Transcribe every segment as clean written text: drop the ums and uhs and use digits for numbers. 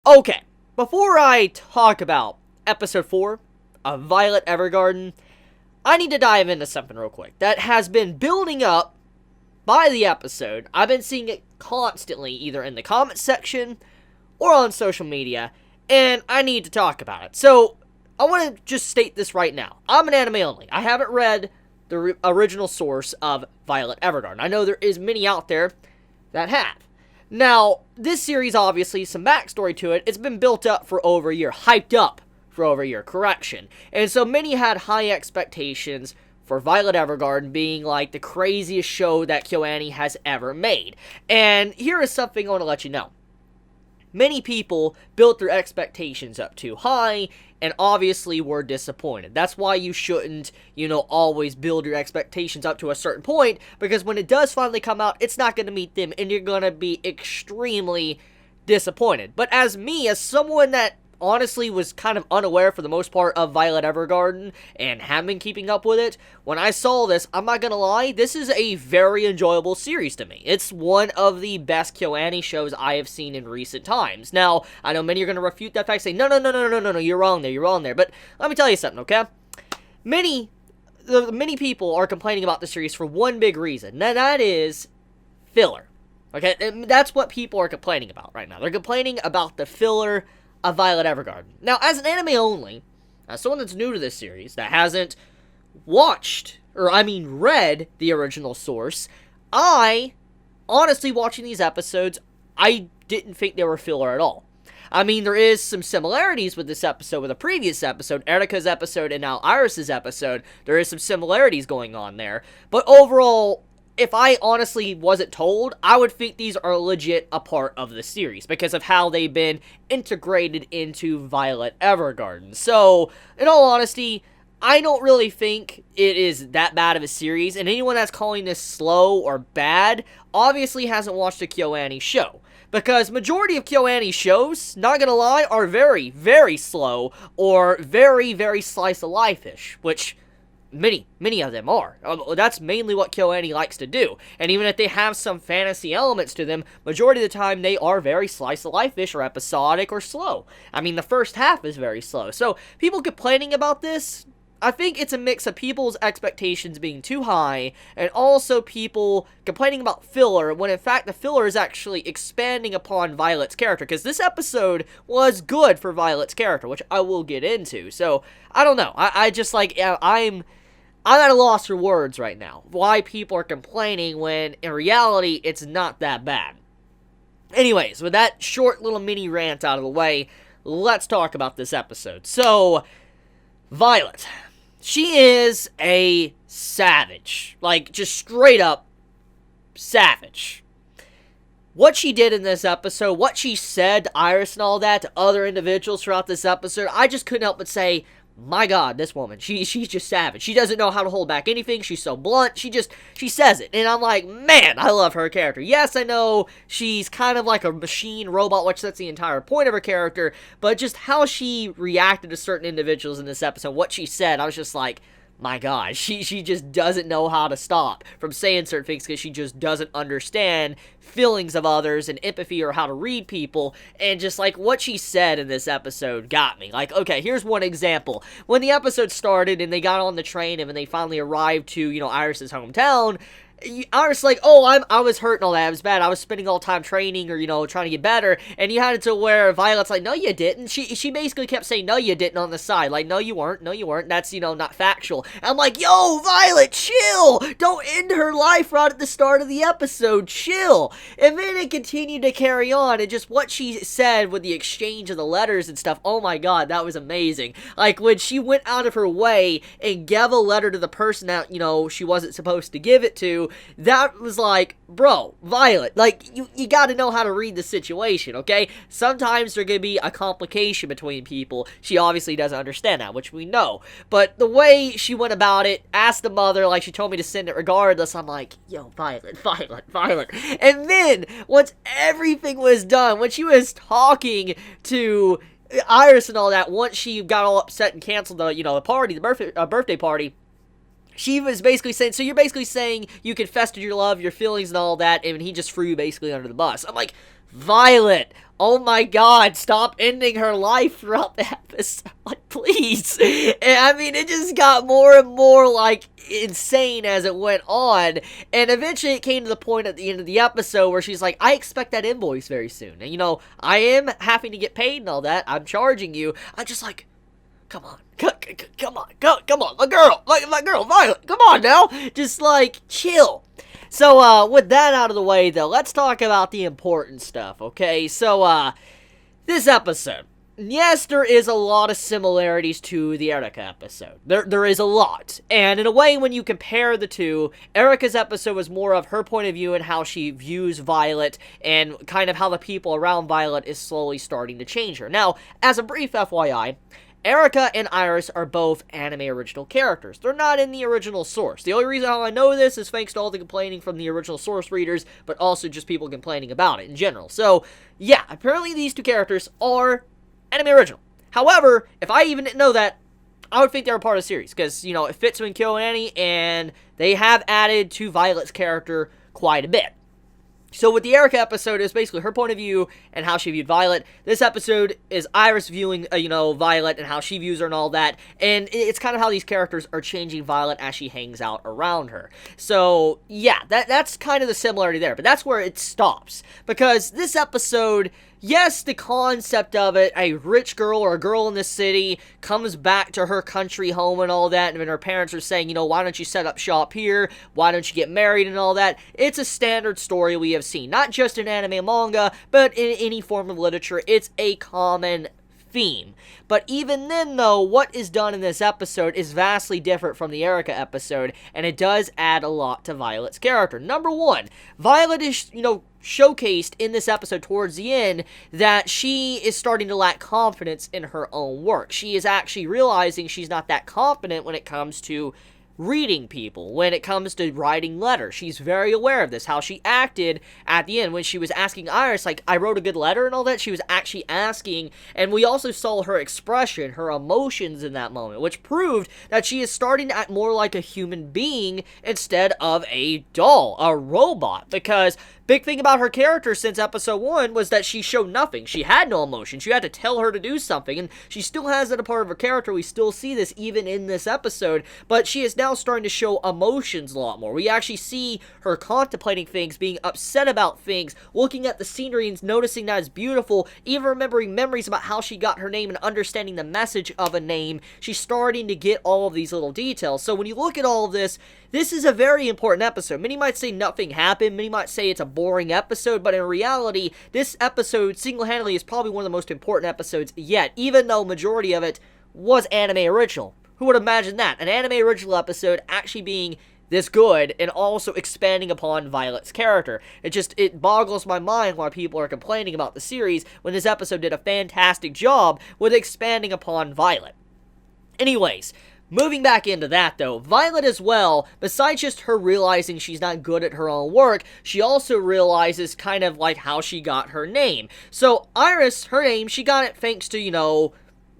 Okay, before I talk about episode 4 of Violet Evergarden, I need to dive into something real quick that has been building up by the episode. I've been seeing it constantly, either in the comments section or on social media, and I need to talk about it. So, I want to just state this right now. I'm an anime only. I haven't read the original source of Violet Evergarden. I know there is many out there that have. Now, this series, obviously, some backstory to it, it's been built up for over a year, hyped up for over a year, correction. And so many had high expectations for Violet Evergarden being like the craziest show that KyoAni has ever made. And here is something I want to let you know. Many people built their expectations up too high, and obviously were disappointed. That's why you shouldn't, always build your expectations up to a certain point, because when it does finally come out, it's not going to meet them, and you're going to be extremely disappointed. But as someone that honestly was kind of unaware for the most part of Violet Evergarden and haven't been keeping up with it, when I saw this, I'm not gonna lie, this is a very enjoyable series to me. It's one of the best KyoAni shows I have seen in recent times. Now, I know many are gonna refute that fact, say, no, you're wrong there, but let me tell you something, okay? Many people are complaining about the series for one big reason, and that is filler. Okay, and that's what people are complaining about right now. They're complaining about the filler of Violet Evergarden. Now, as an anime only, as someone that's new to this series, that hasn't read the original source, honestly, watching these episodes, I didn't think they were filler at all. I mean, there is some similarities with this episode, with a previous episode, Erika's episode, and now Iris's episode. There is some similarities going on there. But overall, if I honestly wasn't told, I would think these are legit a part of the series because of how they've been integrated into Violet Evergarden. So, in all honesty, I don't really think it is that bad of a series, and anyone that's calling this slow or bad obviously hasn't watched a KyoAni show. Because majority of KyoAni shows, not gonna lie, are very, very slow or very, very slice-of-life-ish, which many of them are. That's mainly what KyoAni likes to do. And even if they have some fantasy elements to them, majority of the time they are very slice-of-life-ish or episodic or slow. I mean, the first half is very slow. So, people complaining about this, I think it's a mix of people's expectations being too high, and also people complaining about filler, when in fact the filler is actually expanding upon Violet's character, because this episode was good for Violet's character, which I will get into. So, I don't know. I'm at a loss for words right now. Why people are complaining when, in reality, it's not that bad. Anyways, with that short little mini rant out of the way, let's talk about this episode. So, Violet. She is a savage. Like, just straight up savage. What she did in this episode, what she said to Iris and all that, to other individuals throughout this episode, I just couldn't help but say, my God, this woman, she's just savage. She doesn't know how to hold back anything. She's so blunt. She says it. And I'm like, man, I love her character. Yes, I know she's kind of like a machine robot, which that's the entire point of her character. But just how she reacted to certain individuals in this episode, what she said, I was just like, my God, she just doesn't know how to stop from saying certain things because she just doesn't understand feelings of others and empathy or how to read people. And just like what she said in this episode got me. Like, okay, here's one example. When the episode started and they got on the train and when they finally arrived to, Iris's hometown, Iris like, I was hurt and all that, it was bad, I was spending all the time training or, trying to get better, and you had it to where Violet's like, no you didn't, she basically kept saying, no you didn't on the side, like, no you weren't, that's, not factual. And I'm like, yo, Violet, chill, don't end her life right at the start of the episode, chill. And then it continued to carry on, and just what she said with the exchange of the letters and stuff, oh my God, that was amazing. Like, when she went out of her way and gave a letter to the person that, she wasn't supposed to give it to, that was like, bro, Violet, like, you gotta know how to read the situation, okay? Sometimes there could be a complication between people. She obviously doesn't understand that, which we know. But the way she went about it, asked the mother, like she told me to send it regardless, I'm like, yo, Violet. And then, once everything was done, when she was talking to Iris and all that, once she got all upset and canceled the, the party, the birthday party, she was basically saying, so you're basically saying you confessed to your love, your feelings and all that, and he just threw you basically under the bus. I'm like, Violet, oh my god, stop ending her life throughout the episode. Like, please. And, I mean, it just got more and more, like, insane as it went on. And eventually it came to the point at the end of the episode where she's like, I expect that invoice very soon. And, you know, I am having to get paid and all that. I'm charging you. I'm just like, come on. Come on. My girl, Violet. Come on now. Just, like, chill. So, with that out of the way, though, let's talk about the important stuff, okay? So, this episode. Yes, there is a lot of similarities to the Erica episode. There is a lot. And in a way, when you compare the two, Erica's episode was more of her point of view and how she views Violet and kind of how the people around Violet is slowly starting to change her. Now, as a brief FYI, Erica and Iris are both anime original characters. They're not in the original source. The only reason how I know this is thanks to all the complaining from the original source readers, but also just people complaining about it in general. So, yeah, apparently these two characters are anime original. However, if I even didn't know that, I would think they were part of the series, because, you know, it fits with Kyo and Annie, and they have added to Violet's character quite a bit. So with the Erica episode, it's basically her point of view and how she viewed Violet. This episode is Iris viewing, Violet and how she views her and all that. And it's kind of how these characters are changing Violet as she hangs out around her. So, yeah, that's kind of the similarity there. But that's where it stops. Because this episode, yes, the concept of it, a rich girl or a girl in the city comes back to her country home and all that, and then her parents are saying, you know, why don't you set up shop here? Why don't you get married and all that? It's a standard story we have seen, not just in anime and manga, but in any form of literature. It's a common theme. But even then, though, what is done in this episode is vastly different from the Erica episode, and it does add a lot to Violet's character. Number one, Violet is, showcased in this episode towards the end that she is starting to lack confidence in her own work. She is actually realizing she's not that confident when it comes to reading people, when it comes to writing letters. She's very aware of this, how she acted at the end when she was asking Iris, like, I wrote a good letter and all that. She was actually asking, and we also saw her expression, her emotions in that moment, which proved that she is starting to act more like a human being instead of a doll, a robot, because big thing about her character since episode 1 was that she showed nothing. She had no emotions. You had to tell her to do something, and she still has that a part of her character. We still see this even in this episode, but she is now starting to show emotions a lot more. We actually see her contemplating things, being upset about things, looking at the scenery and noticing that it's beautiful, even remembering memories about how she got her name and understanding the message of a name. She's starting to get all of these little details. So when you look at all of this, this is a very important episode. Many might say nothing happened. Many might say it's a boring episode. But in reality, this episode single-handedly is probably one of the most important episodes yet, even though majority of it was anime original. Who would imagine that? An anime original episode actually being this good and also expanding upon Violet's character. It boggles my mind why people are complaining about the series when this episode did a fantastic job with expanding upon Violet. Anyways, moving back into that, though, Violet as well, besides just her realizing she's not good at her own work, she also realizes kind of like how she got her name. So, Iris, her name, she got it thanks to,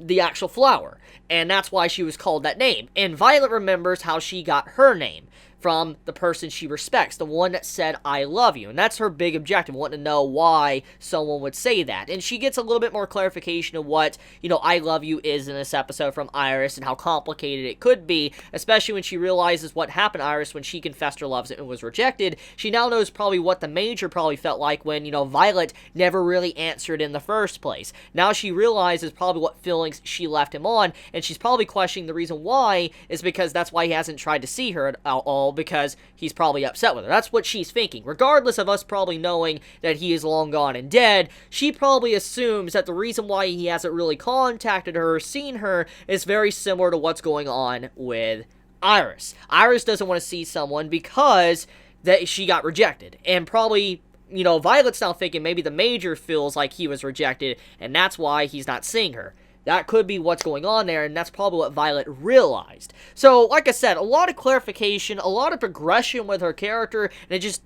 the actual flower. And that's why she was called that name. And Violet remembers how she got her name from the person she respects, the one that said, I love you. And that's her big objective, wanting to know why someone would say that. And she gets a little bit more clarification of what, I love you is in this episode from Iris and how complicated it could be, especially when she realizes what happened to Iris when she confessed her love and was rejected. She now knows probably what the Major probably felt like when, Violet never really answered in the first place. Now she realizes probably what feelings she left him on, and she's probably questioning the reason why is because that's why he hasn't tried to see her at all, because he's probably upset with her. That's what she's thinking. Regardless of us probably knowing that he is long gone and dead, she probably assumes that the reason why he hasn't really contacted her or seen her is very similar to what's going on with Iris. Iris doesn't want to see someone because that she got rejected. And probably, Violet's now thinking maybe the Major feels like he was rejected, and that's why he's not seeing her. That could be what's going on there, and that's probably what Violet realized. So, like I said, a lot of clarification, a lot of progression with her character, and I just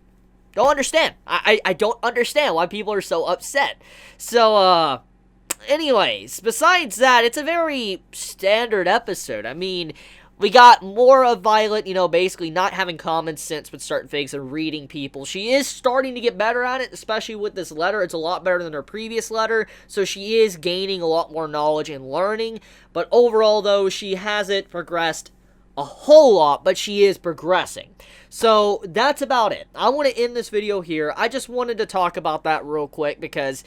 don't understand. I don't understand why people are so upset. So, anyways, besides that, it's a very standard episode. I mean, We got more of Violet, basically not having common sense with certain things and reading people. She is starting to get better at it, especially with this letter. It's a lot better than her previous letter, so she is gaining a lot more knowledge and learning. But overall, though, she hasn't progressed a whole lot, but she is progressing. So that's about it. I want to end this video here. I just wanted to talk about that real quick because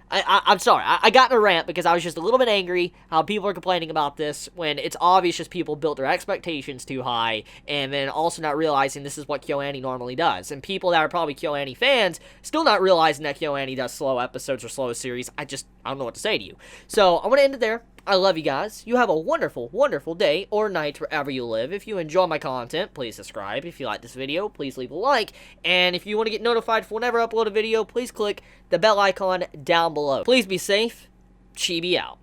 I'm sorry. I got in a rant because I was just a little bit angry how people are complaining about this when it's obvious just people built their expectations too high and then also not realizing this is what KyoAni normally does. And people that are probably KyoAni fans still not realizing that KyoAni does slow episodes or slow series. I don't know what to say to you. So I'm going to end it there. I love you guys. You have a wonderful, wonderful day or night wherever you live. If you enjoy my content, please subscribe. If you like this video, please leave a like. And if you want to get notified for whenever I upload a video, please click the bell icon down below. Please be safe. Chibi out.